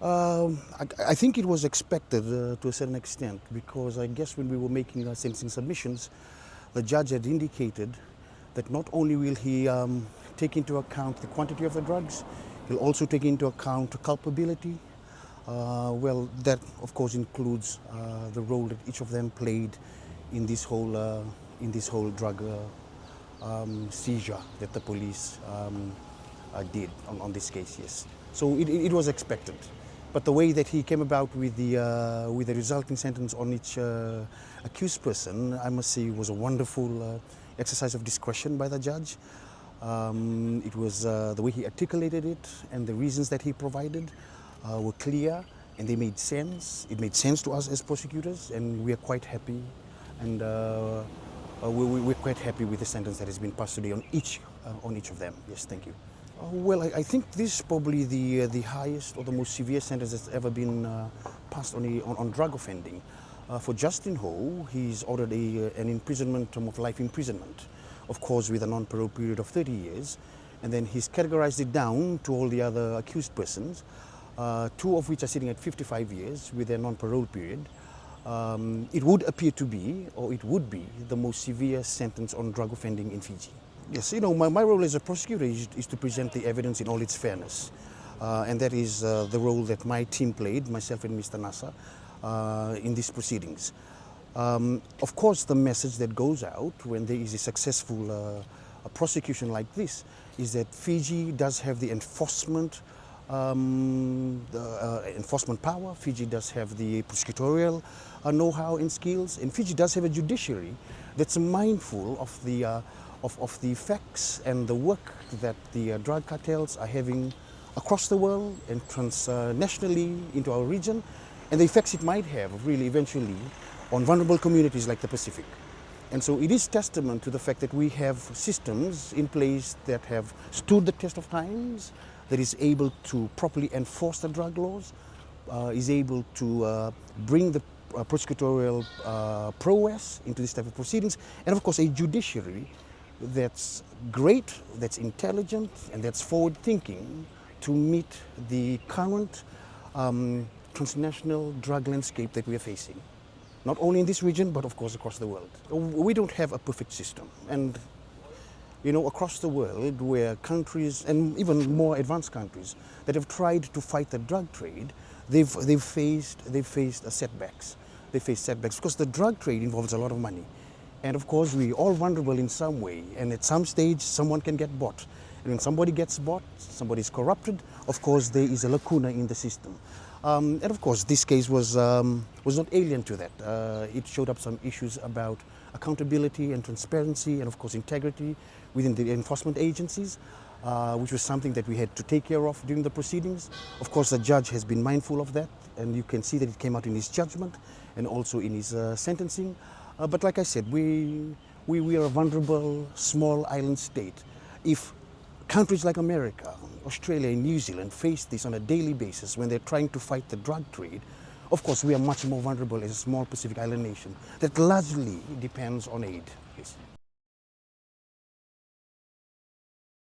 I think it was expected to a certain extent, because I guess when we were making our sentencing submissions, the judge had indicated that not only will he take into account the quantity of the drugs, he'll also take into account culpability. Well, that of course includes the role that each of them played in this whole drug seizure that the police did on this case. Yes, so it was expected, but the way that he came about with the resulting sentence on each accused person, I must say, was a wonderful exercise of discretion by the judge. It was the way he articulated it, and the reasons that he provided were clear, and they made sense. It made sense to us as prosecutors, and we are quite happy. And we're quite happy with the sentence that has been passed today on each of them. Yes, thank you. Well, I think this is probably the highest or the most severe sentence that's ever been passed on drug offending. For Justin Ho, he's ordered an imprisonment term of life imprisonment, of course with a non-parole period of 30 years, and then he's categorized it down to all the other accused persons, two of which are sitting at 55 years with their non-parole period. It would appear to be, or it would be, the most severe sentence on drug offending in Fiji. Yes, you know, my role as a prosecutor is to present the evidence in all its fairness. And that is the role that my team played, myself and Mr. Nasa, in these proceedings. Of course, the message that goes out when there is a successful prosecution like this is that Fiji does have the enforcement power. Fiji does have the prosecutorial know-how and skills, and Fiji does have a judiciary that's mindful of the effects and the work that the drug cartels are having across the world and transnationally into our region, and the effects it might have really eventually on vulnerable communities like the Pacific. And so it is testament to the fact that we have systems in place that have stood the test of times, that is able to properly enforce the drug laws, is able to bring the prosecutorial prowess into this type of proceedings, and of course a judiciary that's great, that's intelligent, and that's forward-thinking to meet the current transnational drug landscape that we are facing, not only in this region, but of course across the world. We don't have a perfect system, and you know, across the world, where countries, and even more advanced countries, that have tried to fight the drug trade, they've faced setbacks. They face setbacks because the drug trade involves a lot of money. And of course, we're all vulnerable in some way, and at some stage, someone can get bought. And when somebody gets bought, somebody is corrupted, of course, there is a lacuna in the system. And of course, this case was not alien to that. It showed up some issues about accountability and transparency, and of course, integrity within the enforcement agencies, which was something that we had to take care of during the proceedings. Of course, the judge has been mindful of that, and you can see that it came out in his judgment and also in his sentencing. But like I said, we are a vulnerable, small island state. If countries like America, Australia, and New Zealand face this on a daily basis when they're trying to fight the drug trade, of course, we are much more vulnerable as a small Pacific island nation that largely depends on aid. Yes.